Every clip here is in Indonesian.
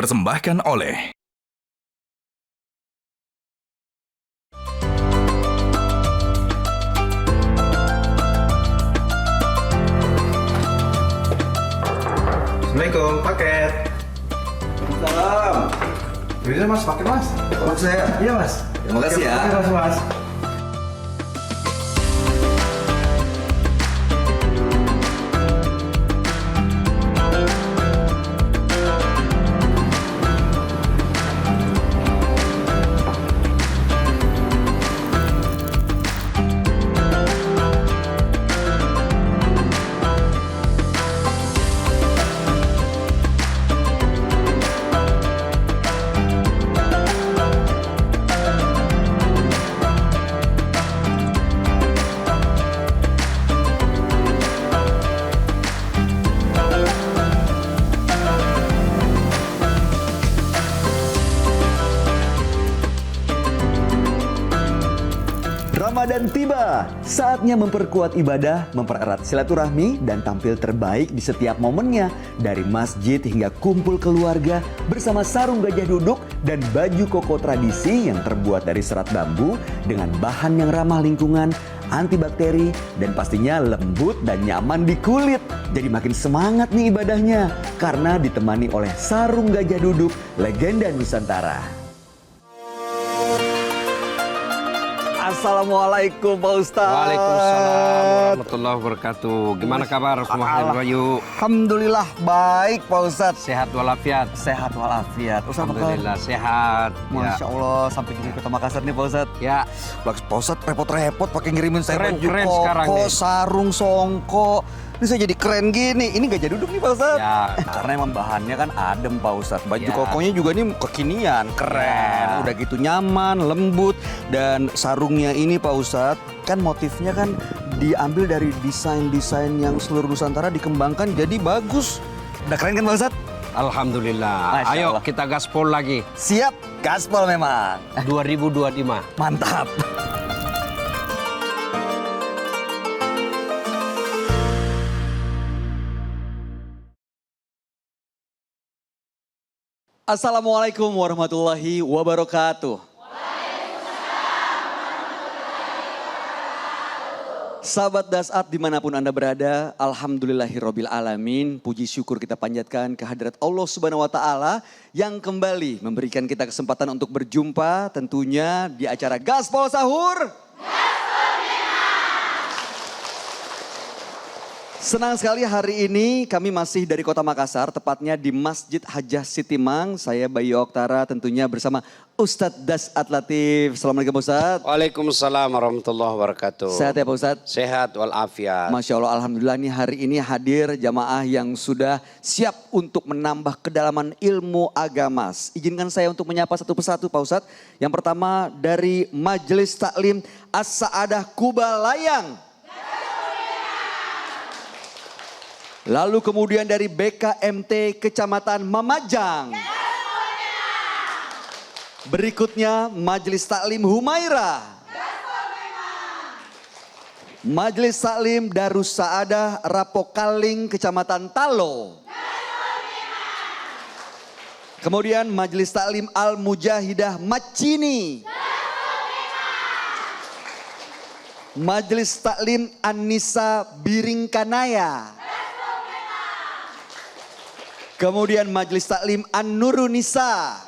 dipersembahkan oleh Assalamualaikum, paket. Salam. Bisa mas, paket mas. Untuk saya. Iya mas. Terima kasih ya. Terima kasih mas. Ramadan tiba, saatnya memperkuat ibadah, mempererat silaturahmi, dan tampil terbaik di setiap momennya. Dari masjid hingga kumpul keluarga bersama sarung gajah duduk dan baju koko tradisi yang terbuat dari serat bambu dengan bahan yang ramah lingkungan, antibakteri, dan pastinya lembut dan nyaman di kulit. Jadi makin semangat nih ibadahnya karena ditemani oleh sarung gajah duduk legenda Nusantara. Assalamualaikum Pak Ustadz. Waalaikumsalam warahmatullahi wabarakatuh. Gimana kabar semua Bayu? Alhamdulillah baik Pak Ustadz. Sehat walafiat. Sehat walafiat. Ustadz, Alhamdulillah sehat. Masya Allah sampai di Kota Makassar nih Pak Ustadz. Ya. Pak Ustadz repot-repot pakai ngirimin saya baju Keren sekarang koko, nih. sarung, songko. Ini saya jadi keren gini. Ini gajah duduk nih Pak Ustadz. Ya. Karena emang bahannya kan adem Pak Ustadz. Baju Ya. kokonya juga nih kekinian, keren. Ya. Udah gitu nyaman, lembut. Dan sarungnya ini Pak Ustadz, kan motifnya kan diambil dari desain-desain yang seluruh Nusantara dikembangkan jadi bagus. Udah keren kan Pak Ustadz? Alhamdulillah. Masya Ayo Allah. kita gaspol lagi. Siap, gaspol memang. 2025. Mantap. Assalamualaikum warahmatullahi wabarakatuh. Sahabat Dasat dimanapun Anda berada, alhamdulillahirabbil alamin. Puji syukur kita panjatkan kehadirat Allah Subhanahu wa taala yang kembali memberikan kita kesempatan untuk berjumpa tentunya di acara Gaspol Sahur. Senang sekali hari ini kami masih dari Kota Makassar, tepatnya di Masjid Hajah Sitimang. Saya Bayu Oktara tentunya bersama Ustadz Dasat Latif. Assalamualaikum Ustadz. Waalaikumsalam warahmatullahi wabarakatuh. Sehat ya Pak Ustadz? Sehat walafiat. Masya Allah, alhamdulillah nih hari ini hadir jamaah yang sudah siap untuk menambah kedalaman ilmu agama. Izinkan saya untuk menyapa satu persatu Pak Ustadz. Yang pertama dari Majelis Taklim As-Sa'adah Kubalayang. Lalu kemudian dari BKMT Kecamatan Mamajang. Berikutnya Majelis Taklim Humaira. Majelis Taklim Darus Saadah Rapokaling Kecamatan Talo. Kemudian Majelis Taklim Al Mujahidah Macini. Majelis Taklim An-Nisa Biringkanaya. Kemudian Majelis Taklim An-Nurunisa.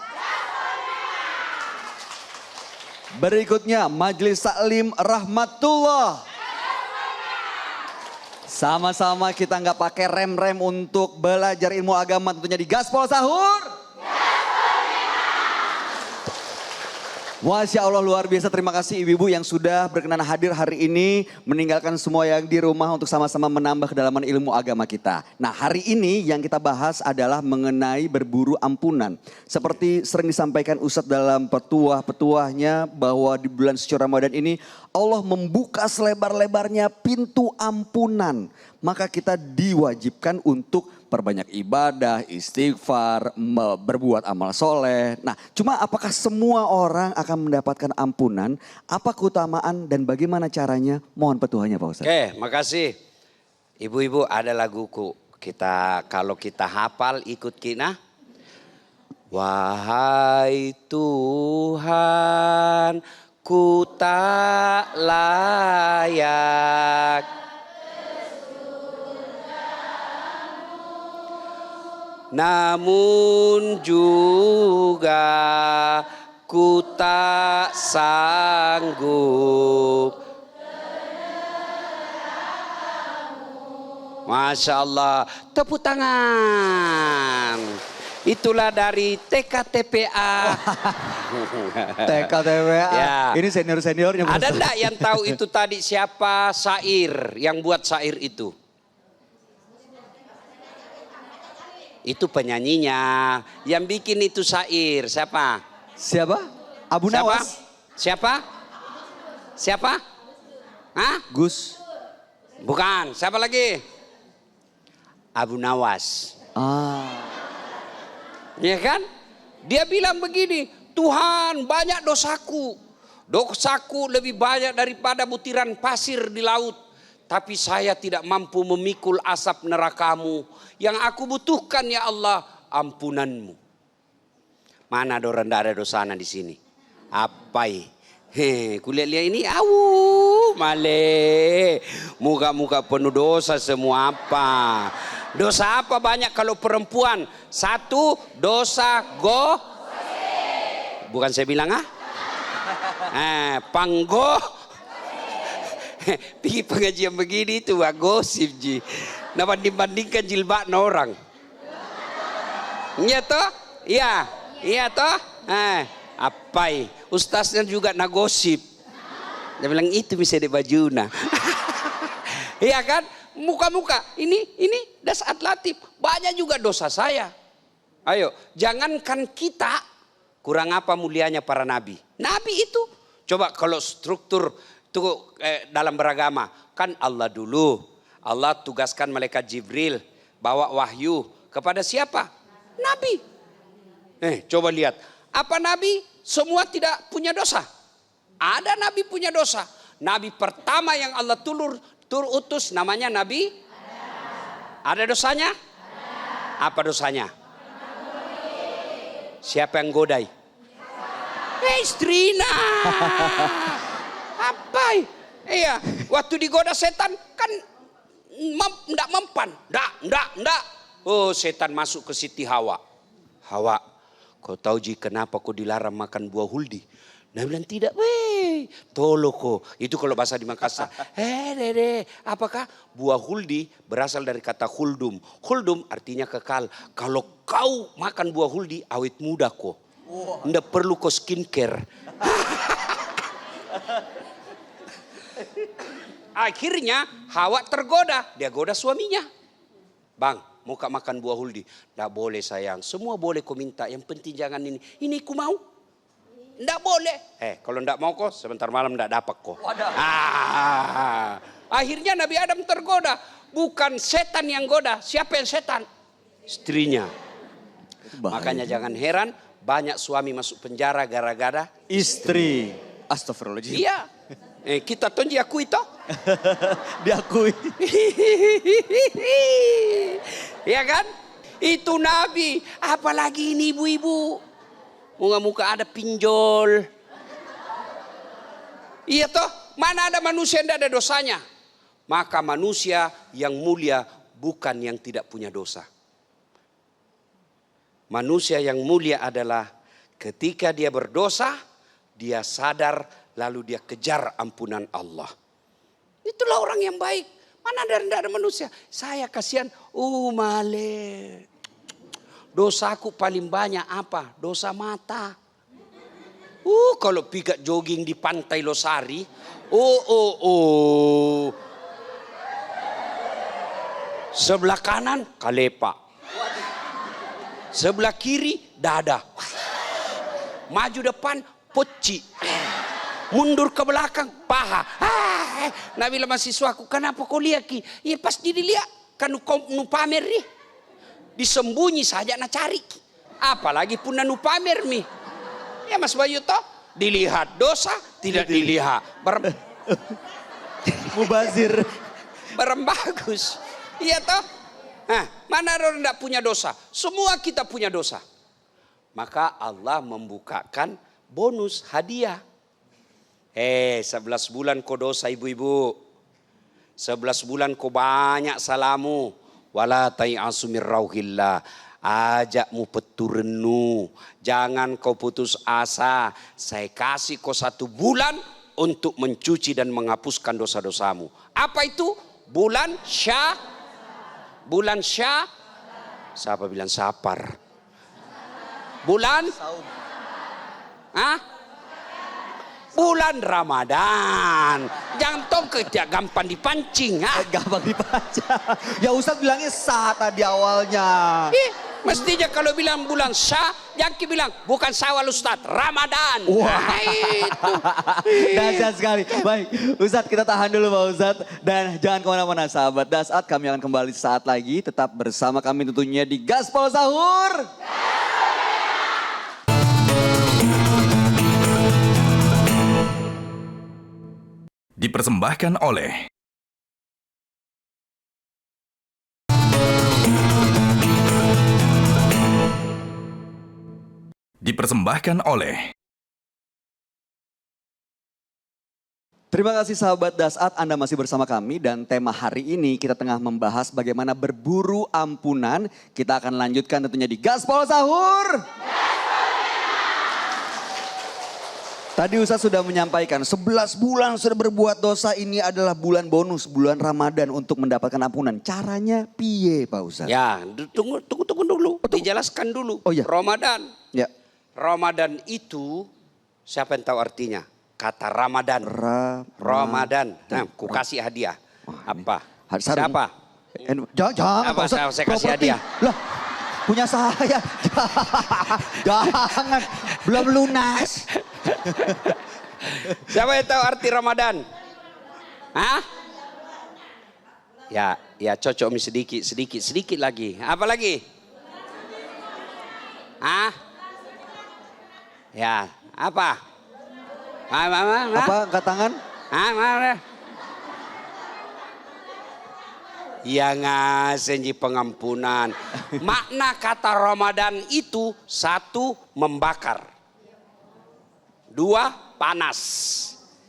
Berikutnya Majelis Taklim Rahmatullah. Sama-sama kita nggak pakai rem-rem untuk belajar ilmu agama tentunya di Gaspol Sahur. Masya Allah luar biasa, terima kasih ibu-ibu yang sudah berkenan hadir hari ini. Meninggalkan semua yang di rumah untuk sama-sama menambah kedalaman ilmu agama kita. Nah hari ini yang kita bahas adalah mengenai berburu ampunan. Seperti sering disampaikan Ustadz dalam petuah-petuahnya bahwa di bulan suci Ramadan ini Allah membuka selebar-lebarnya pintu ampunan. Maka kita diwajibkan untuk perbanyak ibadah, istighfar, berbuat amal soleh. Nah, cuma apakah semua orang akan mendapatkan ampunan? Apa keutamaan dan bagaimana caranya? Mohon petuahnya Pak Ustadz. Oke, makasih. Ibu-ibu ada laguku. Kalau kita hafal ikut kita. Wahai Tuhan, ku tak layak. Namun juga ku tak sanggup. Masya Allah, tepuk tangan. Itulah dari TKTPA. TKTWA. Ya. Ini senior-seniornya. Ada enggak yang tahu itu tadi siapa syair yang buat syair itu? Itu penyanyinya. Yang bikin itu syair siapa? Siapa? Abu Siapa? Nawas. Siapa? Siapa? Hah? Gus. Bukan. Siapa lagi? Abu Nawas. Ya kan? Dia bilang begini, Tuhan banyak dosaku. Dosaku lebih banyak daripada butiran pasir di laut. Tapi saya tidak mampu memikul asap nerakamu. Yang aku butuhkan ya Allah, ampunanmu. Mana orang tidak ada dosana di sini? Apai? Kulihat-lihat ini, male. Muka-muka penuh dosa semua apa? Dosa apa banyak kalau perempuan? Satu, dosa bukan saya bilang panggo. Pergi pengajian begini itu gosip ji. Nah banding-bandingkan jilbab orang. Iya toh? Iya toh? Apai? Ustaznya juga gosip. Dia bilang itu bisa di bajuna. Iya kan? Muka-muka ini dasar latif. Banyak juga dosa saya. Ayo, jangankan kita, kurang apa mulianya para nabi. Nabi itu, coba kalau struktur itu dalam beragama, kan Allah dulu. Allah tugaskan malaikat Jibril bawa wahyu kepada siapa? Nabi. Coba lihat, apa nabi semua tidak punya dosa? Ada nabi punya dosa. Nabi pertama yang Allah utus namanya Nabi. Ada dosanya? Apa dosanya? Siapa yang godai? Istrina. Apa? Iya, waktu digoda setan kan enggak mempan. Enggak. Oh, setan masuk ke Siti Hawa. Hawa, kau tahu Ji kenapa kau dilarang makan buah huldi? Nah bilang tidak, toloko. Itu kalau bahasa di Makassar. Dede, apakah buah huldi berasal dari kata huldum. Huldum artinya kekal. Kalau kau makan buah huldi, awet muda kok. Nggak perlu kau skincare. Akhirnya Hawa tergoda. Dia goda suaminya. Bang, mau makan buah huldi? Nggak boleh sayang. Semua boleh kau minta. Yang penting jangan ini. Ini ku mau. Nggak boleh. Kalau nggak mau kok sebentar malam nggak dapat kok. Akhirnya Nabi Adam tergoda. Bukan setan yang goda. Siapa yang setan? Istrinya. Makanya jangan heran banyak suami masuk penjara gara-gara Istri. Astagfirullahaladzim. Iya. Kita tuh diakui toh. Diakui. Iya kan? Itu Nabi. Apalagi ini ibu-ibu. Muka-muka ada pinjol. Iya toh, mana ada manusia yang tidak ada dosanya. Maka manusia yang mulia bukan yang tidak punya dosa. Manusia yang mulia adalah ketika dia berdosa, dia sadar lalu dia kejar ampunan Allah. Itulah orang yang baik. Mana ada tidak ada manusia. Saya kasihan, male. Dosaku paling banyak apa? Dosa mata. Kalau pikat jogging di pantai Losari. Sebelah kanan kalepa. Sebelah kiri dada. Maju depan poci. Mundur ke belakang paha. Nabi mahasiswaku, kenapa kau lihat ki? Ya pas dilihat kan nu pamer nih. Disembunyi saja nak cari. Apalagi pun nu pamer mi. Ya Mas Bayu toh, dilihat dosa tidak dilihat. Mubazir. Barang bagus. Iya toh? Mana orang tidak punya dosa? Semua kita punya dosa. Maka Allah membukakan bonus hadiah. 11 bulan kau dosa ibu-ibu. 11 bulan kau banyak salamu. Wala tai'asu min rauhillah. Ajakmu peturenu. Jangan kau putus asa. Saya kasih kau 1 bulan untuk mencuci dan menghapuskan dosa-dosamu. Apa itu? Bulan Syah. Bulan Syah. Siapa bilang sapar? Bulan? Hah? Bulan Ramadan. Jangan tongke gampang dipancing. Ha? Gampang dibaca. Ya Ustadz bilangnya sah tadi awalnya. Mestinya kalau bilang bulan Syah, jangan bilang bukan Syawal Ustadz, Ramadan. Wah. Nah, itu. Dahsyat sekali. Baik, Ustadz kita tahan dulu Pak Ustadz. Dan jangan kemana-mana sahabat Dasat. Kami akan kembali saat lagi. Tetap bersama kami tentunya di Gaspol Sahur. Dipersembahkan oleh Terima kasih sahabat Dasat, Anda masih bersama kami dan tema hari ini kita tengah membahas bagaimana berburu ampunan. Kita akan lanjutkan tentunya di Gaspol Sahur. Tadi Ustadz sudah menyampaikan 11 bulan sudah berbuat dosa, ini adalah bulan bonus, bulan Ramadan untuk mendapatkan ampunan. Caranya piye Pak Ustadz? Ya, tunggu dulu. Dijelaskan dulu. Oh, iya. Ramadan. Ya. Ramadan itu siapa yang tahu artinya? Kata Ramadan. Ramadan. Nah, ku kasih hadiah. Apa? Siapa? Jangan Apa? Pak Ustadz. Saya kasih Properti. hadiah. Lah, punya saya. Jangan. Belum lunas. Siapa yang tahu arti Ramadan? Hah? Ya cocok sedikit lagi. Apa lagi? Hah? Ya, apa? Apa angkat tangan? Mana? Ya ngasih pengampunan. Makna kata Ramadan itu 1, membakar. 2, panas.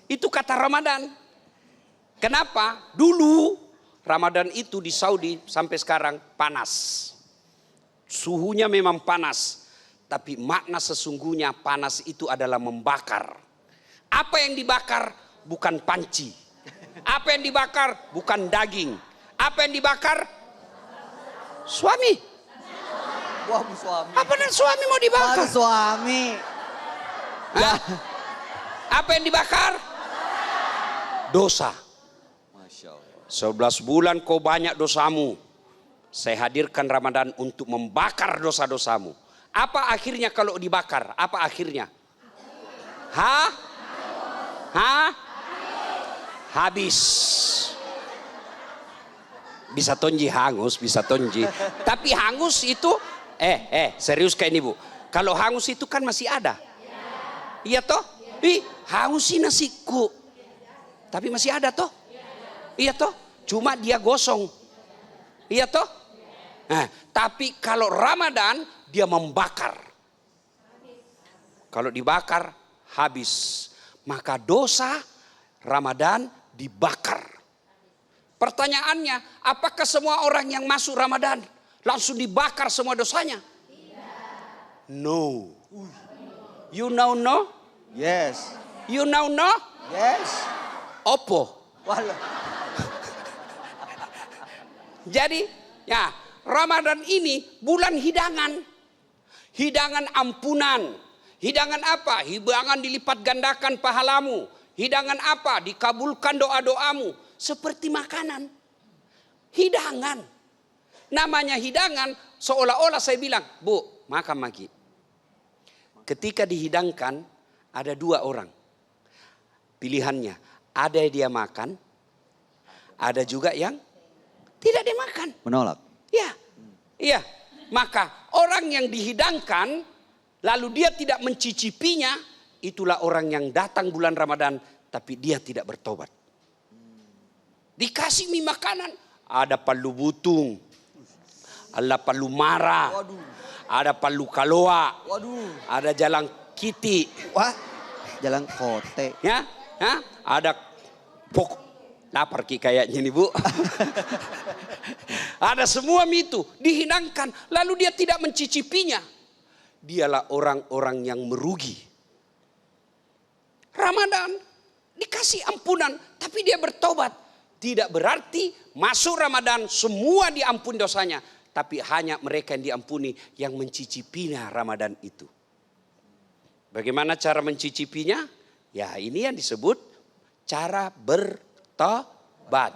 Itu kata Ramadan. Kenapa? Dulu Ramadan itu di Saudi sampai sekarang panas. Suhunya memang panas. Tapi makna sesungguhnya panas itu adalah membakar. Apa yang dibakar bukan panci. Apa yang dibakar bukan daging. Apa yang dibakar? Suami. Wah, suami. Apa yang suami mau dibakar? Suami. Hah? Apa yang dibakar? Dosa. Masya Allah. 11 bulan kau banyak dosamu. Saya hadirkan Ramadan untuk membakar dosa-dosamu. Apa akhirnya kalau dibakar? Apa akhirnya? Habis. Bisa tonji hangus, bisa tonji. Tapi hangus itu, serius kayak ini Bu. Kalau hangus itu kan masih ada. Iya toh? Hangusin nasiku. Tapi masih ada toh? Iya toh? Cuma dia gosong. Iya toh? Nah, tapi kalau Ramadan dia membakar. Kalau dibakar habis. Maka dosa Ramadan dibakar. Pertanyaannya, apakah semua orang yang masuk Ramadan langsung dibakar semua dosanya? No. You now know? Yes. You now know? Yes. Opo. Walah. Jadi ya Ramadan ini bulan hidangan. Hidangan ampunan. Hidangan apa? Hidangan dilipat gandakan pahalamu. Hidangan apa? Dikabulkan doa-doamu. Seperti makanan. Hidangan. Namanya hidangan seolah-olah saya bilang, Bu, makan lagi. Ketika dihidangkan, ada 2 orang. Pilihannya, ada yang dia makan, ada juga yang tidak dia makan. Menolak. Iya. Maka orang yang dihidangkan, lalu dia tidak mencicipinya, itulah orang yang datang bulan Ramadan, tapi dia tidak bertobat. Dikasih mie makanan, ada palu butung, ada palu mara, ada Palu Kaloa, Waduh. ada Jalan Kiti, Wah, jalan kote. ya, ada lapar Ki kayaknya nih Bu. Ada semua mie itu dihidangkan, lalu dia tidak mencicipinya. Dialah orang-orang yang merugi. Ramadan dikasih ampunan, tapi dia bertobat. Tidak berarti masuk Ramadan semua diampuni dosanya, tapi hanya mereka yang diampuni yang mencicipinya Ramadan itu. Bagaimana cara mencicipinya? Ya ini yang disebut cara bertobat.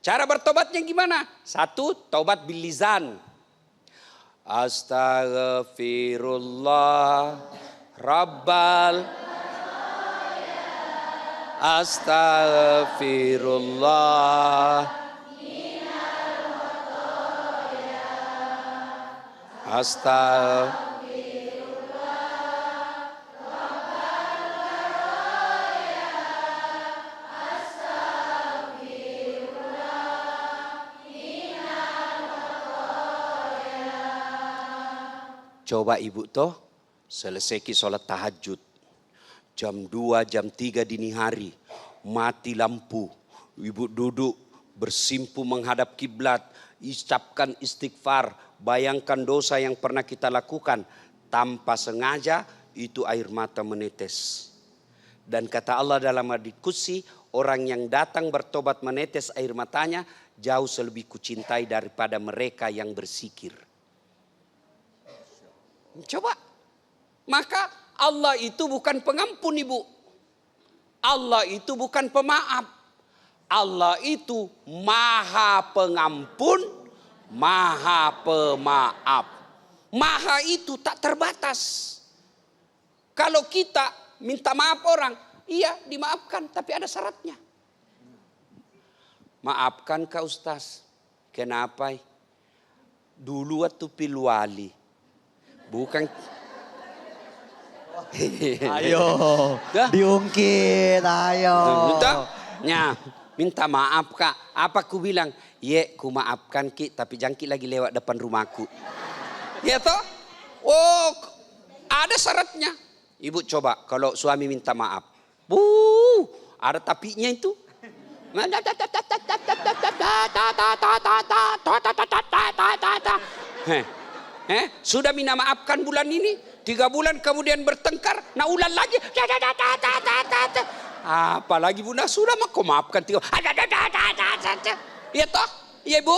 Cara bertobatnya gimana? Satu, taubat bil lisan. Astaghfirullah Rabbal. Astaghfirullah. Astaghfirullah. Coba ibu toh selesai sholat tahajud. Jam 2, jam 3 dini hari. Mati lampu. Ibu duduk bersimpu menghadap kiblat. Ucapkan istighfar. Bayangkan dosa yang pernah kita lakukan. Tanpa sengaja itu air mata menetes. Dan kata Allah dalam hadits qudsi, orang yang datang bertobat menetes air matanya jauh lebih kucintai daripada mereka yang berzikir. Coba. Maka Allah itu bukan pengampun ibu. Allah itu bukan pemaaf. Allah itu maha pengampun, maha pemaaf. Maha itu tak terbatas. Kalau kita minta maaf orang, iya dimaafkan tapi ada syaratnya. Maafkan Kak Ustaz. Kenapa? Dulu waktu pilwali. Bukan. Ayo, diungkit, ayo. Ya, minta maaf Kak. Apa ku bilang? Ye, ku maafkan Ki, tapi jangan Ki lagi lewat depan rumahku. Ya toh? Oh, ada syaratnya. Ibu coba kalau suami minta maaf. Ada tapinya itu. Sudah minta maafkan bulan ini, 3 bulan kemudian bertengkar, nah ulang lagi. Apalagi bunda sudah mau maafkan 3. Iya toh? Iya ibu?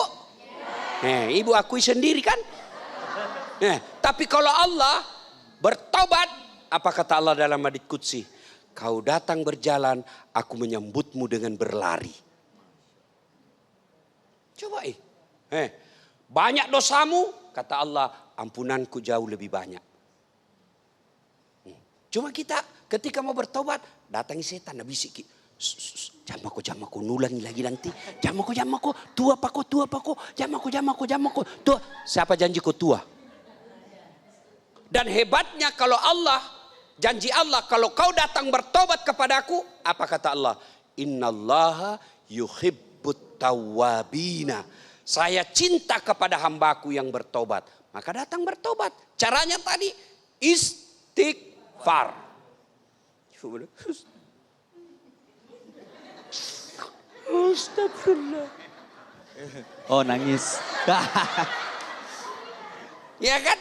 Ibu akui sendiri kan? Tapi kalau Allah bertobat, apa kata Allah dalam hadits qudsi? Kau datang berjalan, aku menyambutmu dengan berlari. Coba banyak dosamu, kata Allah, ampunanku jauh lebih banyak. Cuma kita ketika mau bertobat, datangi setan, bisik. Jamaku, nulangi lagi nanti. Jamaku, tua pako, jamaku, tua. Siapa janji kau tua? Dan hebatnya kalau Allah, janji Allah, kalau kau datang bertobat kepadaku, apa kata Allah? Innallaha yuhibbut tawwabina. Saya cinta kepada hambaku yang bertobat. Maka datang bertobat. Caranya tadi istighfar. Astagfirullah. Oh nangis. Ya kan?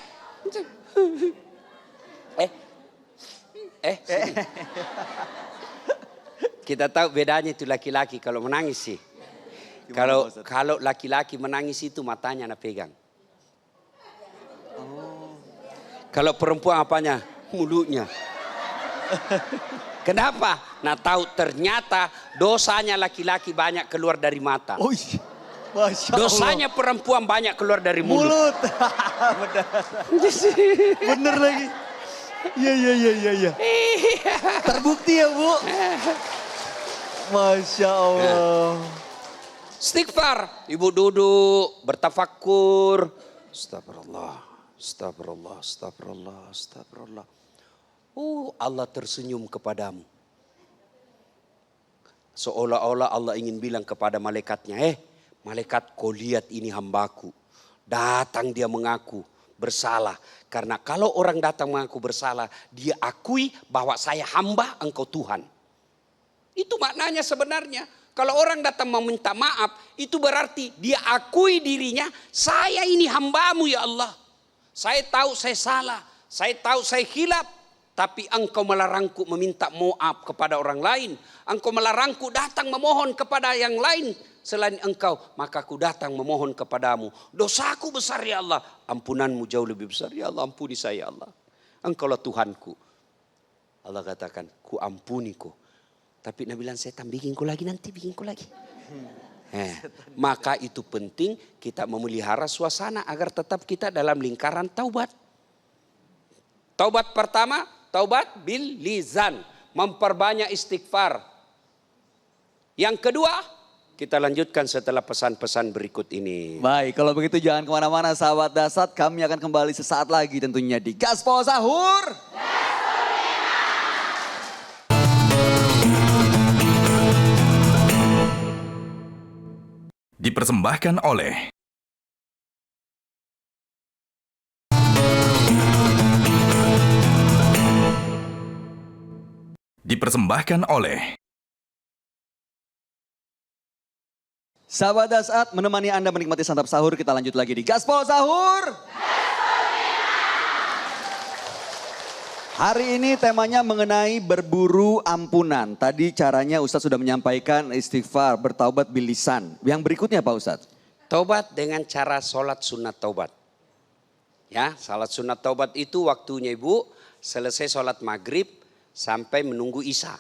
Kita tahu bedanya itu laki-laki kalau menangis sih. Kalau laki-laki menangis itu matanya nak pegang. Kalau perempuan apanya? Mulutnya. Kenapa? Nah tahu ternyata dosanya laki-laki banyak keluar dari mata. Oh iya. Masya Allah. Dosanya perempuan banyak keluar dari mulut. Bener. Bener lagi. Iya. Terbukti ya Bu. Masya Allah. Istighfar. Ibu duduk bertafakur. Astagfirullah. Allah tersenyum kepadamu. Seolah-olah Allah ingin bilang kepada malaikatnya, malaikat kau lihat ini hambaku. Datang dia mengaku, bersalah. Karena kalau orang datang mengaku bersalah, dia akui bahwa saya hamba, engkau Tuhan. Itu maknanya sebenarnya. Kalau orang datang meminta maaf, itu berarti dia akui dirinya, saya ini hambamu ya Allah. Saya tahu saya salah, saya tahu saya khilaf. Tapi engkau melarangku meminta maaf kepada orang lain. Engkau melarangku datang memohon kepada yang lain selain engkau. Maka aku datang memohon kepadamu. Dosaku besar ya Allah. Ampunanmu jauh lebih besar ya Allah. Ampuni saya ya Allah. Engkaulah Tuhanku. Allah katakan, ku ampuni ku. Tapi Nabi bilang, setan bikin ku lagi nanti, bikin ku lagi. Maka itu penting kita memelihara suasana agar tetap kita dalam lingkaran taubat. Taubat pertama, taubat bil lisan, memperbanyak istighfar. Yang kedua, kita lanjutkan setelah pesan-pesan berikut ini. Baik, kalau begitu jangan kemana-mana sahabat Dasat. Kami akan kembali sesaat lagi tentunya di Gaspol Sahur. Dipersembahkan oleh Sahabat Dasat, menemani Anda menikmati santap sahur, kita lanjut lagi di Gaspol Sahur. Hari ini temanya mengenai berburu ampunan. Tadi caranya Ustadz sudah menyampaikan istighfar, bertaubat bil lisan. Yang berikutnya Pak Ustadz? Taubat dengan cara sholat sunat taubat. Ya, sholat sunat taubat itu waktunya Ibu selesai sholat maghrib sampai menunggu isya.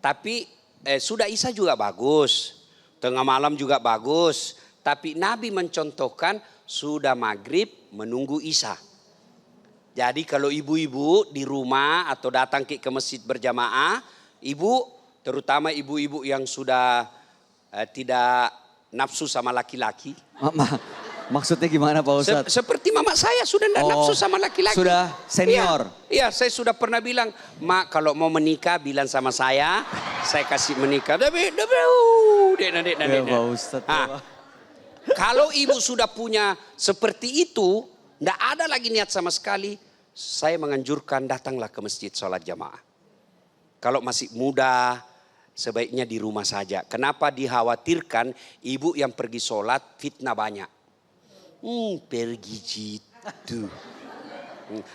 Tapi sudah isya juga bagus, tengah malam juga bagus. Tapi Nabi mencontohkan sudah maghrib menunggu isya. Jadi kalau ibu-ibu di rumah atau datang ke masjid berjamaah, ibu terutama ibu-ibu yang sudah tidak nafsu sama laki-laki. Maksudnya gimana Pak Ustadz? Seperti mama saya sudah tidak nafsu sama laki-laki. Sudah senior. Iya, saya sudah pernah bilang, Mak kalau mau menikah bilang sama saya kasih menikah. Pak Ustadz. Kalau ibu sudah punya seperti itu, tidak ada lagi niat sama sekali, saya menganjurkan datanglah ke masjid sholat jamaah. Kalau masih muda, sebaiknya di rumah saja. Kenapa dikhawatirkan ibu yang pergi sholat fitnah banyak. Pergi gitu.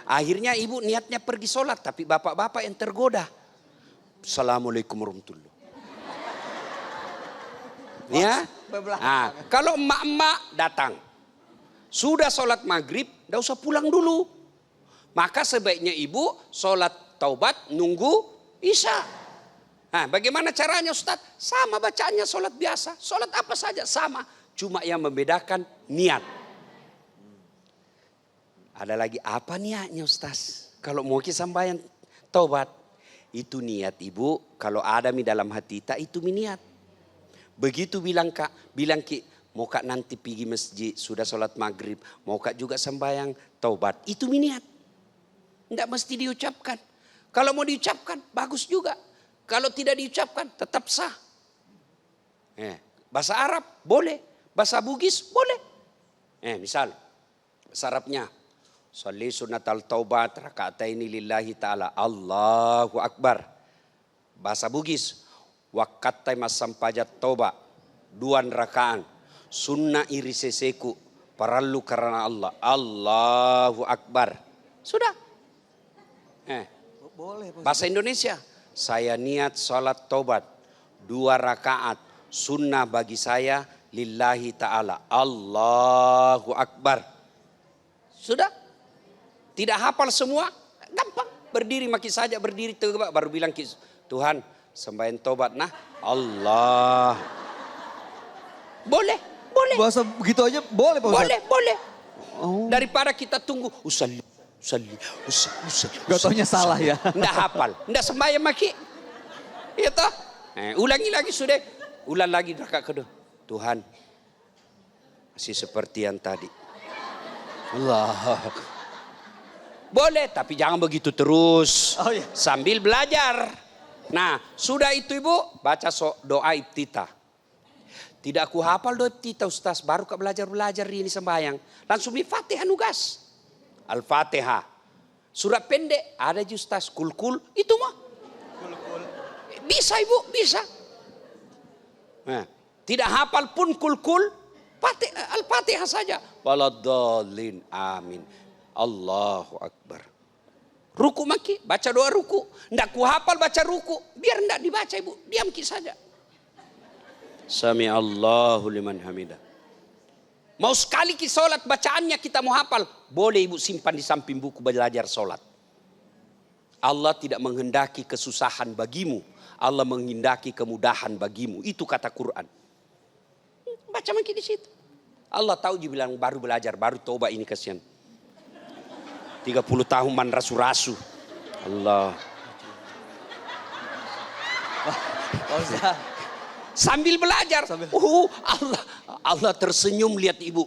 Akhirnya ibu niatnya pergi sholat, tapi bapak-bapak yang tergoda. Assalamualaikum warahmatullahi wabarakatuh. Ya, kalau emak-emak datang. Sudah sholat maghrib, tidak usah pulang dulu. Maka sebaiknya ibu sholat taubat nunggu isya. Nah, bagaimana caranya Ustaz? Sama bacaannya sholat biasa. Sholat apa saja sama. Cuma yang membedakan niat. Ada lagi apa niatnya Ustaz? Kalau mau sambayan taubat. Itu niat ibu. Kalau ada di dalam hati kita itu niat. Begitu bilang Kak, bilang Ki. Mau kak nanti pergi masjid, sudah sholat maghrib. Mau kak juga sembahyang taubat. Itu niat. Tidak mesti diucapkan. Kalau mau diucapkan, bagus juga. Kalau tidak diucapkan, tetap sah. Bahasa Arab, boleh. Bahasa Bugis, boleh. Misal, bahasa Arabnya. Salli sunatal taubat, raka'ataini lillahi ta'ala. Allahu Akbar. Bahasa Bugis. Wakatai masam pajat taubat. 2 rakaat. Sunnah iriseseku parallu karena Allah. Allahu Akbar. Sudah. Boleh. Bahasa Indonesia. Saya niat sholat taubat 2 rakaat. Sunnah bagi saya lillahi ta'ala. Allahu Akbar. Sudah. Tidak hafal semua. Gampang. Berdiri maki saja. Berdiri tegak. Baru bilang Tuhan sembahyang taubat. Nah Allah. Boleh. Bahasa begitu aja boleh Pak Ustadz? Boleh. Daripada kita tunggu. Usalli. Gak taunya salah ya. Nggak hafal. Nggak sembahyang maki. Iya toh. Ulangi lagi sudah. Ulang lagi rakaat kedua. Tuhan. Masih seperti yang tadi. Allah. Boleh. Tapi jangan begitu terus. Sambil belajar. Nah sudah itu ibu. Baca doa iftitah. Tidak aku hafal doa iftitah Ustaz. Baru kau belajar ini sembahyang. Langsung di Fatihah nugas. Al-Fatihah. Surat pendek ada Ustaz, kul-kul itu mah. Bisa Ibu, bisa. Nah, tidak hafal pun kul-kul, Al-Fatihah saja. Waladhdallin, amin. Allahu Akbar. Ruku maki, baca doa ruku. Ndak ku hafal baca ruku, biar ndak dibaca Ibu, diam ki saja. Sami Allahu liman hamidah. Mau sekali ki solat bacaannya kita mau hafal, boleh Ibu simpan di samping buku belajar solat. Allah tidak menghendaki kesusahan bagimu, Allah menghendaki kemudahan bagimu. Itu kata Quran. Baca maki di situ. Allah tahu dia bilang baru belajar, baru toba ini kasihan. 30 tahun man rasu-rasu. Allah. Sambil belajar. Allah tersenyum lihat Ibu.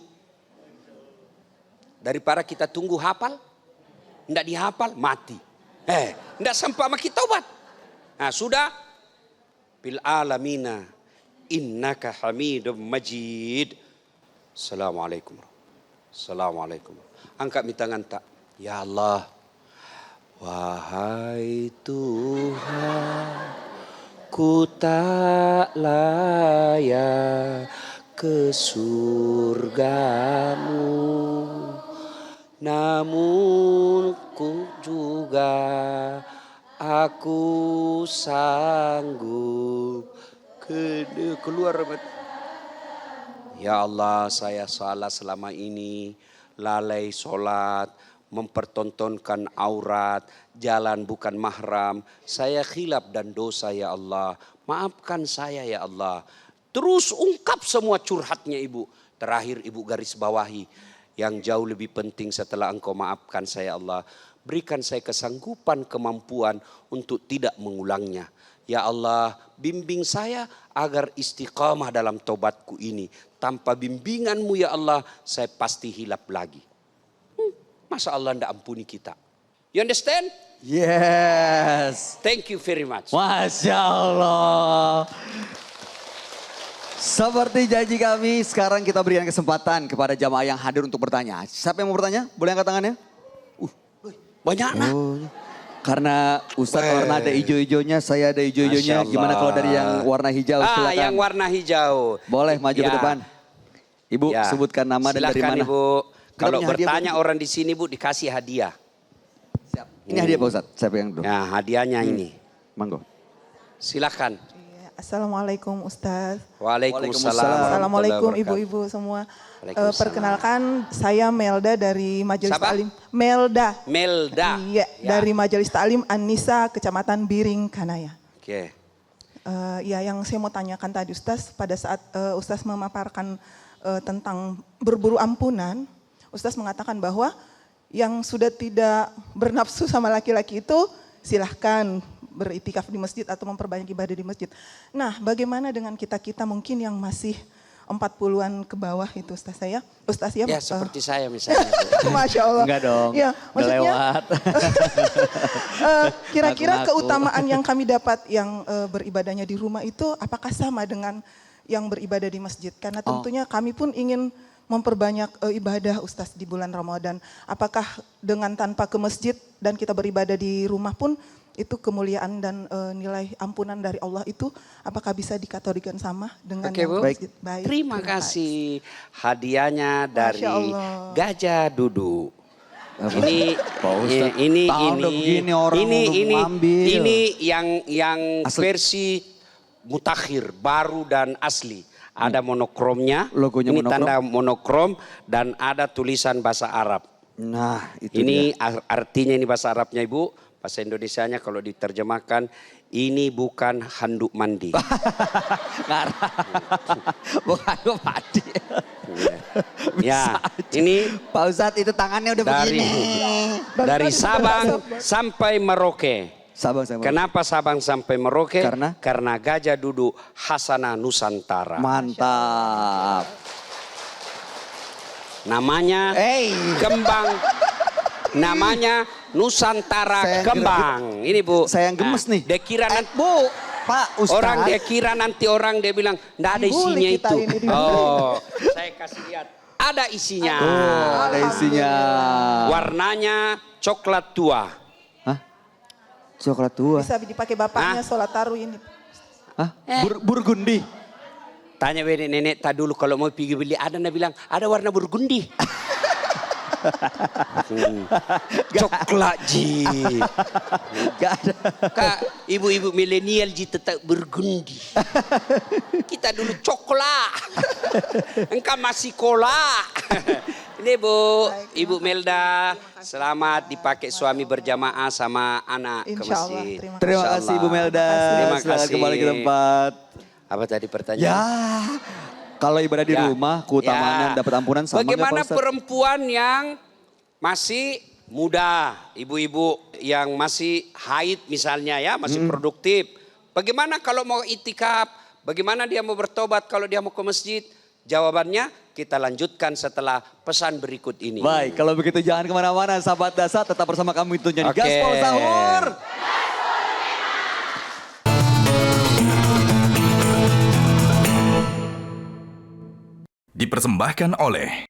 Daripada kita tunggu hafal, enggak dihafal, mati. Enggak sampai sama kita tobat. Nah, sudah. Bil alamina innaka hamidum majid. Assalamualaikum. Assalamualaikum. Angkat mi tangan tak. Ya Allah. Wahai Tuhan, ku tak layak ke surgamu, namun ku juga aku sanggup keluar. Ya Allah, saya salah selama ini, lalai sholat, mempertontonkan aurat, jalan bukan mahram. Saya khilaf dan dosa ya Allah. Maafkan saya ya Allah. Terus ungkap semua curhatnya Ibu. Terakhir Ibu garis bawahi. Yang jauh lebih penting setelah Engkau maafkan saya Allah. Berikan saya kesanggupan, kemampuan untuk tidak mengulangnya. Ya Allah, bimbing saya agar istiqamah dalam tobatku ini. Tanpa bimbingan-Mu ya Allah, saya pasti hilap lagi. Masa Allah tidak ampuni kita? You understand? Yes. Thank you very much. Masya Allah. Seperti janji kami, sekarang kita berikan kesempatan kepada jamaah yang hadir untuk bertanya. Siapa yang mau bertanya? Boleh angkat tangannya? Banyak nah. Karena Ustadz warna ada hijau-hijaunya, saya ada hijau-hijaunya. Gimana kalau dari yang warna hijau? Silakan. Yang warna hijau. Boleh maju ke depan. Ibu sebutkan nama dan dari mana. Silakan Ibu. Kalau bertanya orang di sini Bu dikasih hadiah. Siap. Ini hadiah Pak Ustadz, siapa yang dulu? Nah hadiahnya ini. Manggo. Silakan. Assalamualaikum Ustadz. Waalaikumsalam. Assalamualaikum ibu-ibu semua. Perkenalkan saya Melda dari Majelis Ta'lim. Melda. Iya, ya. Dari Majelis Ta'lim An-Nisa Kecamatan Biring Kanaya. Oke. Ya yang saya mau tanyakan tadi Ustadz, pada saat Ustadz memaparkan tentang berburu ampunan, Ustadz mengatakan bahwa yang sudah tidak bernafsu sama laki-laki itu silahkan beritikaf di masjid atau memperbanyak ibadah di masjid. Nah bagaimana dengan kita-kita mungkin yang masih 40-an ke bawah itu Ustaz saya? Ustaz ya? Ya seperti saya misalnya. Masya Allah. Enggak dong, ya, maksudnya, lewat. Kira-kira keutamaan yang kami dapat yang beribadahnya di rumah itu apakah sama dengan yang beribadah di masjid? Karena tentunya kami pun ingin memperbanyak ibadah Ustaz di bulan Ramadan. Apakah dengan tanpa ke masjid dan kita beribadah di rumah pun itu kemuliaan dan nilai ampunan dari Allah itu apakah bisa dikategorikan sama dengan yang masjid? Baik. Terima kasih hadiahnya dari Gajah Duduk. Ini yang versi mutakhir baru dan asli. Ada monokromnya, logonya ini monokrom. tanda monokrom dan ada tulisan bahasa Arab. Nah, itu ini artinya ini bahasa Arabnya Ibu, bahasa Indonesianya kalau diterjemahkan ini bukan handuk mandi. Bukan mandi. Ya, ini Pak Ustadz itu tangannya udah begini. Dari Sabang sampai Merauke. Kenapa Sabang sampai Merauke? Karena Gajah Duduk Hasanah Nusantara. Mantap. Namanya Kembang. Namanya Nusantara Kembang. Ini Bu. Saya yang gemes nih. Dia kira nanti Bu, Pak Ustadz. Orang dia kira nanti orang dia bilang enggak ada isinya itu. Oh, saya kasih lihat. ada isinya. Oh, ada isinya. Warnanya coklat tua. Hah? Coklat tua. Bisa dipakai bapaknya sholat taruh ini. Hah? Burgundi. Tanya nenek tak dulu kalau mau pergi beli ada, nak bilang ada warna burgundi. Coklat ji. Gak ada. Kak, ibu-ibu milenial ji tetap burgundi. Kita dulu coklat. Engkau masih cola. Ini Bu, Ibu Melda, selamat dipakai suami berjamaah sama anak ke Insya Allah, masjid. Terima kasih Ibu Melda. Terima Silakan kasih. kembali ke tempat. Apa tadi pertanyaan? Ya, kalau ibadah di rumah, keutamaan dapat ampunan sama nggak, Bagaimana Pak Ustadz? perempuan yang masih muda, ibu-ibu yang masih haid misalnya ya, masih produktif. Bagaimana kalau mau itikaf? Bagaimana dia mau bertobat kalau dia mau ke masjid? Jawabannya kita lanjutkan setelah pesan berikut ini. Baik, kalau begitu jangan kemana-mana, sahabat Dasar, tetap bersama kami tentunya di Oke. Gaspol Sahur. Dipersembahkan oleh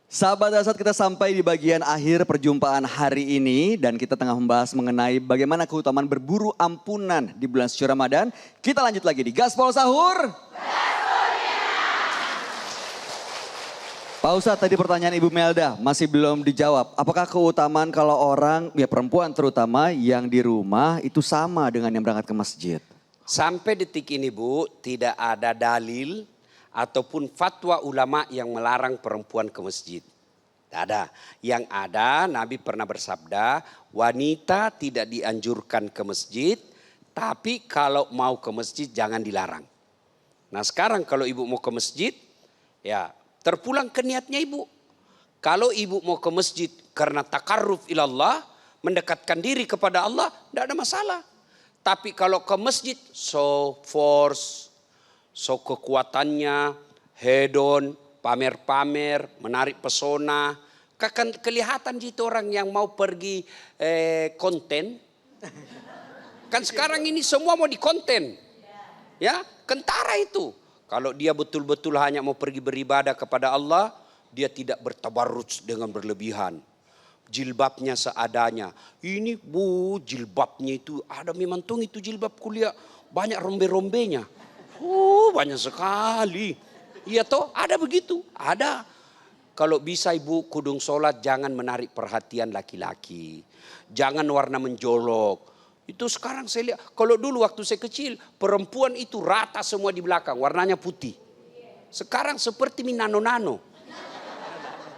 Sahabat Dasar, kita sampai di bagian akhir perjumpaan hari ini dan kita tengah membahas mengenai bagaimana keutamaan berburu ampunan di bulan suci Ramadan. Kita lanjut lagi di Gaspol Sahur. Pak Ustadz, tadi pertanyaan Ibu Melda masih belum dijawab. Apakah keutamaan kalau orang, ya perempuan terutama yang di rumah itu sama dengan yang berangkat ke masjid? Sampai detik ini Bu, tidak ada dalil ataupun fatwa ulama yang melarang perempuan ke masjid. Tidak ada. Yang ada Nabi pernah bersabda, wanita tidak dianjurkan ke masjid, tapi kalau mau ke masjid jangan dilarang. Nah sekarang kalau ibu mau ke masjid, ya terpulang ke niatnya ibu. Kalau ibu mau ke masjid karena takarruf ilallah, mendekatkan diri kepada Allah, tidak ada masalah. Tapi kalau ke masjid, so force, so kekuatannya, hedon, pamer-pamer, menarik pesona. Kan kelihatan gitu orang yang mau pergi konten. Kan sekarang ini semua mau di konten. Ya, kentara itu. Kalau dia betul-betul hanya mau pergi beribadah kepada Allah, dia tidak bertabarruj dengan berlebihan. Jilbabnya seadanya. Ini Bu, jilbabnya itu ada memang tuh itu jilbab kuliah banyak rombe-rombenya. Banyak sekali. Iya toh, ada begitu, ada. Kalau bisa ibu kudung sholat jangan menarik perhatian laki-laki. Jangan warna menjolok. Itu sekarang saya lihat, kalau dulu waktu saya kecil, perempuan itu rata semua di belakang, warnanya putih. Sekarang seperti nano-nano.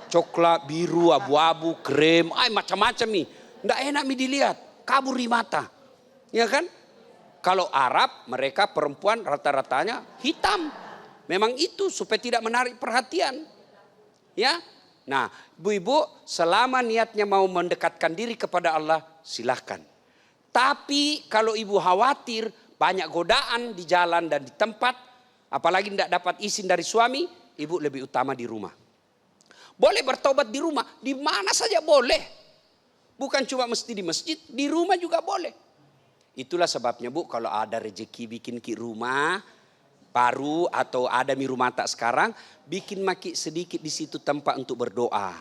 Coklat, biru, abu-abu, krem, macam-macam nih. Nggak enak nih dilihat, kabur di mata. Ya kan? Kalau Arab, mereka perempuan rata-ratanya hitam. Memang itu supaya tidak menarik perhatian. Ya, nah ibu-ibu selama niatnya mau mendekatkan diri kepada Allah, silahkan. Tapi kalau ibu khawatir banyak godaan di jalan dan di tempat, apalagi tidak dapat izin dari suami, ibu lebih utama di rumah. Boleh bertobat di rumah, di mana saja boleh. Bukan cuma mesti di masjid, di rumah juga boleh. Itulah sebabnya Bu, kalau ada rezeki bikin ki rumah baru atau ada mi rumah tak sekarang, bikin maki sedikit di situ tempat untuk berdoa.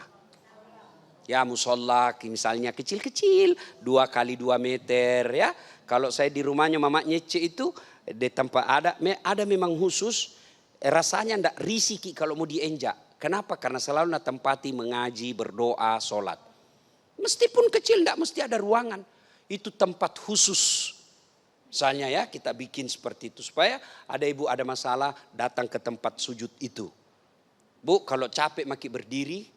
Ya musola misalnya kecil-kecil 2x2 meter ya. Kalau saya di rumahnya Mama Nyece itu di tempat ada memang khusus rasanya ndak risiki kalau mau dienjak. Kenapa? Karena selalu tempati mengaji, berdoa, sholat. Meskipun kecil ndak mesti ada ruangan. Itu tempat khusus. Misalnya ya kita bikin seperti itu supaya ada ibu ada masalah datang ke tempat sujud itu. Bu kalau capek maki berdiri,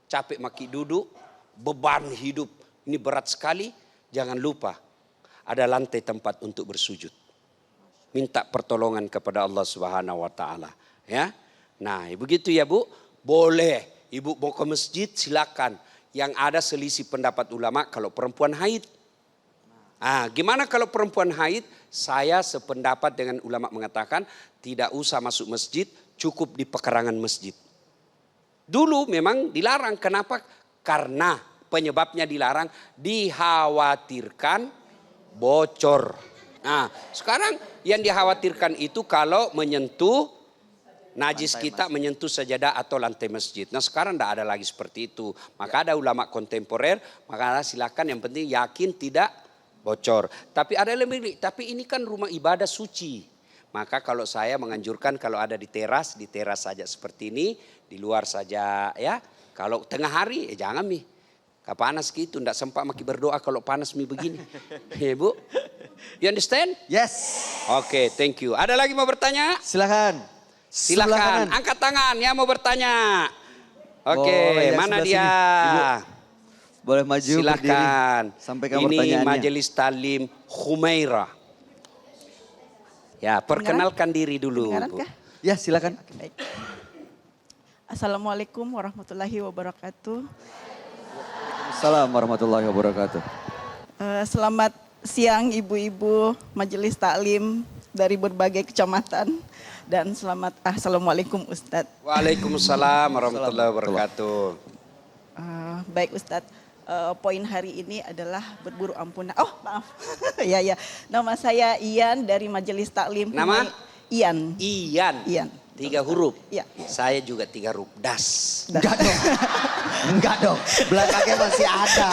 capek maki duduk, beban hidup ini berat sekali, jangan lupa ada lantai tempat untuk bersujud. Minta pertolongan kepada Allah Subhanahu wa taala, ya. Nah, begitu ya Bu. Boleh ibu mau ke masjid silakan. Yang ada selisih pendapat ulama kalau perempuan haid. Gimana kalau perempuan haid? Saya sependapat dengan ulama mengatakan tidak usah masuk masjid, cukup di pekarangan masjid. Dulu memang dilarang, kenapa? Karena penyebabnya dilarang, dikhawatirkan bocor. Nah, sekarang yang dikhawatirkan itu kalau menyentuh najis kita, menyentuh sajadah atau lantai masjid. Nah, sekarang tidak ada lagi seperti itu. Maka ada ulama kontemporer, maka silakan, yang penting yakin tidak bocor. Tapi ada yang lebih, tapi ini kan rumah ibadah suci. Maka kalau saya menganjurkan kalau ada di teras saja seperti ini, di luar saja ya. Kalau tengah hari jangan mi. Panas gitu, tidak sempat maki berdoa kalau panas mi begini. Ya Bu, you understand? Yes. Oke, thank you. Ada lagi mau bertanya? Silakan. Sebelah Silakan, kanan. angkat tangan ya mau bertanya. Oke, Boleh, yang mana sebelah dia? sini, Ibu. Boleh maju Silakan. berdiri. Sampaikan Ini pertanyaannya. Majelis Talim Humairah. Ya, perkenalkan diri dulu. Kedengaran Bu. kah? Ya, silakan. Baik. Assalamualaikum warahmatullahi wabarakatuh. Assalamualaikum warahmatullahi wabarakatuh. Selamat siang ibu-ibu Majelis Taklim dari berbagai kecamatan. Dan selamat Assalamualaikum Ustadz. Waalaikumsalam warahmatullahi wabarakatuh. Baik Ustadz, poin hari ini adalah berburu ampunan. Oh maaf, ya. Nama saya Ian dari Majelis Taklim. Nama? Ian. Ian. 3 huruf. Iya. Saya juga 3 huruf. Das. Enggak dong. Enggak dong. Belakangnya masih ada.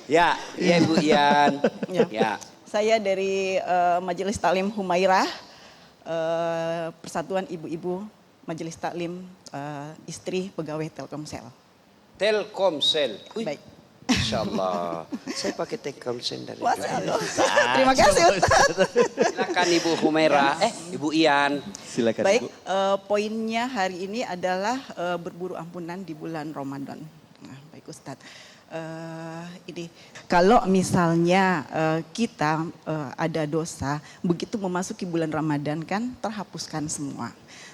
Ya, Ibu Ian. Ya. Saya dari Majelis Taklim Humairah, Persatuan Ibu-Ibu Majelis Taklim Istri Pegawai Telkomsel. Telkomsel. Wih, Baik. Insya Allah. Saya pakai Telkomsel dari Masya dulu. Allah. Terima kasih Ustaz. Silakan Ibu Humairah. Ibu Ian. Silakan Baik, Ibu. poinnya hari ini adalah berburu ampunan di bulan Ramadan. Nah, baik Ustadz. Ini kalau misalnya kita ada dosa, begitu memasuki bulan Ramadan kan terhapuskan semua.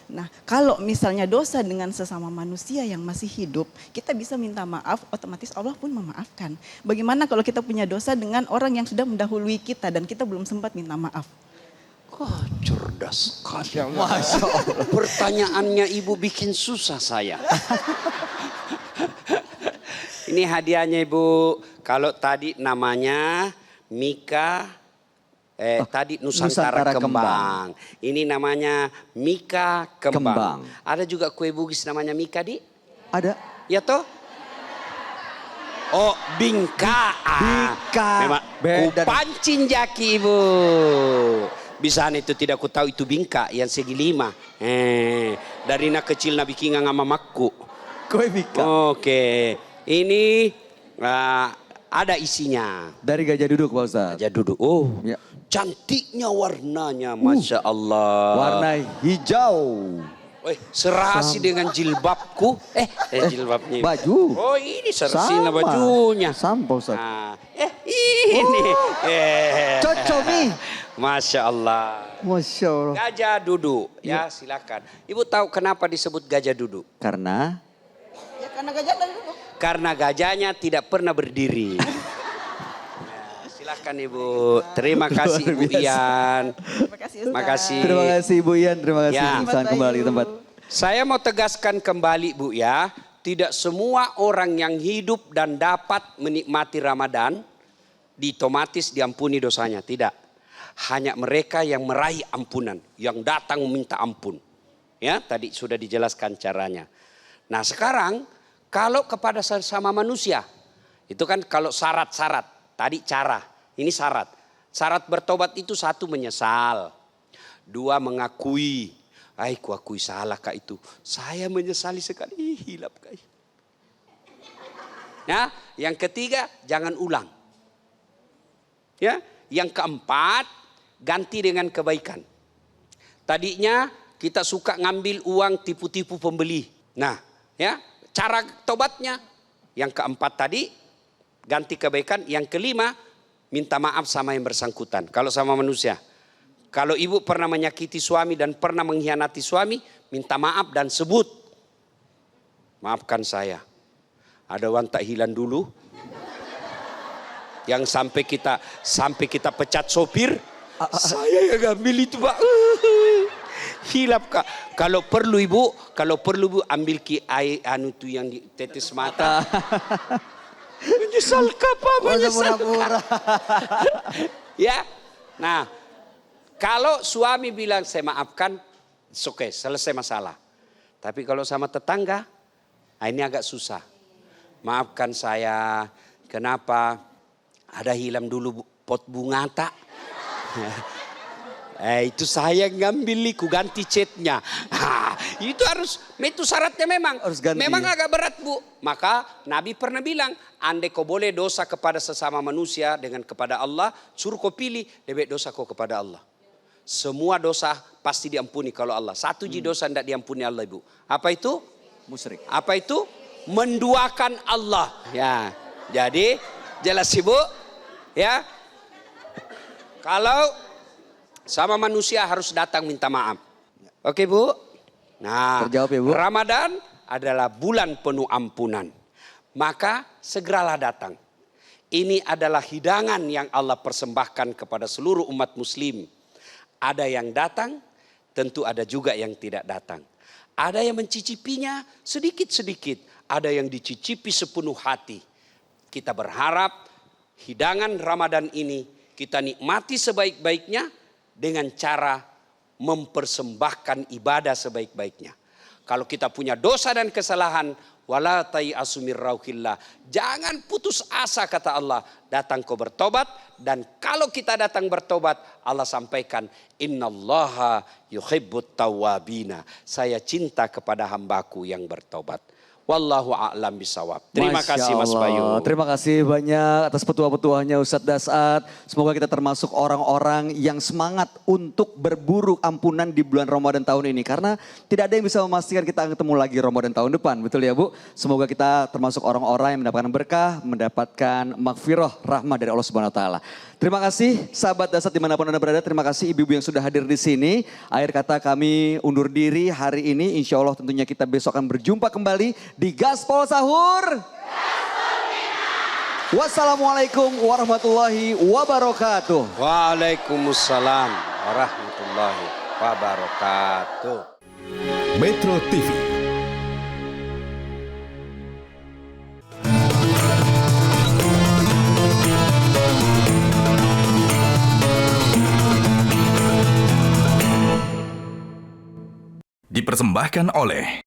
Nah, kalau misalnya dosa dengan sesama manusia yang masih hidup, kita bisa minta maaf, otomatis Allah pun memaafkan. Bagaimana kalau kita punya dosa dengan orang yang sudah mendahului kita dan kita belum sempat minta maaf? Wah, cerdas sekali. Masya Allah. Pertanyaannya Ibu bikin susah saya. Ini hadiahnya Ibu. Kalau tadi namanya Mika, tadi Nusantara Kembang. Ini namanya Mika Kembang. Ada juga kue Bugis namanya Mika di? Ada. Ya toh? Oh, Bingka. Bingka. Memang Beda. pancing jaki Ibu. Bisa itu tidak ku tahu itu Bingka yang segi 5. Dari nak kecil nabi kinga sama makku. Kue Bingka. Oke. Ini ada isinya. Dari Gajah Duduk Pak Ustadz. Aja duduk. Oh, Ya. cantiknya warnanya, Masya Allah. Warna hijau. Wih, serasi dengan jilbabku. Jilbabnya. Baju. Oh, ini serasi bajunya. Sama Pak Ustadz. Nah, ini. Cocok nih. Masya Allah. Masya Allah. Gajah duduk. Ya, silakan. Ibu tahu kenapa disebut gajah duduk? Karena Ya karena gajah dari dulu. Karena gajahnya tidak pernah berdiri. Ya, silakan Ibu. Terima kasih Ibu Ian. Terima kasih Ustaz. Makasih. terima kasih Ibu Ian, terima kasih. Ya. Selamat kembali ke tempat. Saya mau tegaskan kembali Bu ya. Tidak semua orang yang hidup dan dapat menikmati Ramadan otomatis diampuni dosanya. Tidak. Hanya mereka yang meraih ampunan. Yang datang meminta ampun. Ya, tadi sudah dijelaskan caranya. Nah sekarang kalau kepada sesama manusia. Itu kan kalau syarat-syarat. Tadi cara. Ini syarat. Syarat bertobat itu 1 menyesal. 2 mengakui. Ku akui salah kak itu. Saya menyesali sekali. Hilap kak. Nah, yang ketiga jangan ulang. Ya, yang keempat ganti dengan kebaikan. Tadinya kita suka ngambil uang tipu-tipu pembeli. Nah, ya, cara tobatnya yang keempat tadi ganti kebaikan, yang kelima minta maaf sama yang bersangkutan. Kalau sama manusia. Kalau ibu pernah menyakiti suami dan pernah mengkhianati suami, minta maaf dan sebut. Maafkan saya. Ada wan tak hilang dulu. Yang sampai kita pecat sopir. Saya yang ngambil itu Pak. hilap Kak. Kalau perlu ibu ambil ki air anu tu yang di tetes mata. Menyesal Pak, menyesal. Pura-pura. Ya. Nah, kalau suami bilang saya maafkan, oke, selesai masalah. Tapi kalau sama tetangga, ini agak susah. Maafkan saya, kenapa? Ada hilang dulu pot bunga tak? Itu saya ngambil, ku ganti catnya. Itu syaratnya memang. Harus ganti. Memang agak berat Bu. Maka Nabi pernah bilang, andai kau boleh dosa kepada sesama manusia dengan kepada Allah, suruh kau pilih, lebih dosa kau kepada Allah. Semua dosa pasti diampuni kalau Allah. Satu dosa tidak diampuni Allah Ibu. Apa itu? Musyrik. Apa itu? Menduakan Allah. Ya, jadi jelas Ibu. Ya, kalau sama manusia harus datang minta maaf. Oke Bu? Nah, Terjawab ya, Bu. Ramadan adalah bulan penuh ampunan. Maka segeralah datang. Ini adalah hidangan yang Allah persembahkan kepada seluruh umat muslim. Ada yang datang, tentu ada juga yang tidak datang. Ada yang mencicipinya sedikit-sedikit. Ada yang dicicipi sepenuh hati. Kita berharap hidangan Ramadan ini kita nikmati sebaik-baiknya dengan cara mempersembahkan ibadah sebaik-baiknya. Kalau kita punya dosa dan kesalahan, wala tayasu mir rauhillah. Jangan putus asa kata Allah. Datang kau bertobat, dan kalau kita datang bertobat, Allah sampaikan, innallaha yuhibbut tawwabina. Saya cinta kepada hambaku yang bertobat. Wallahu a'lam bisawab. Terima Masya kasih Mas Allah. Bayu. Terima kasih banyak atas petua-petuanya Ustadz Dasat. Semoga kita termasuk orang-orang yang semangat untuk berburu ampunan di bulan Ramadan tahun ini. Karena tidak ada yang bisa memastikan kita akan ketemu lagi Ramadan tahun depan. Betul ya Bu? Semoga kita termasuk orang-orang yang mendapatkan berkah, mendapatkan maghfirah, rahmah dari Allah Subhanahu Wa Taala. Terima kasih sahabat Dasat dimanapun Anda berada. Terima kasih ibu-ibu yang sudah hadir di sini. Akhir kata kami undur diri hari ini. Insya Allah tentunya kita besok akan berjumpa kembali di Gaspol Sahur. Wassalamualaikum warahmatullahi wabarakatuh. Waalaikumsalam warahmatullahi wabarakatuh. Metro TV. Dipersembahkan oleh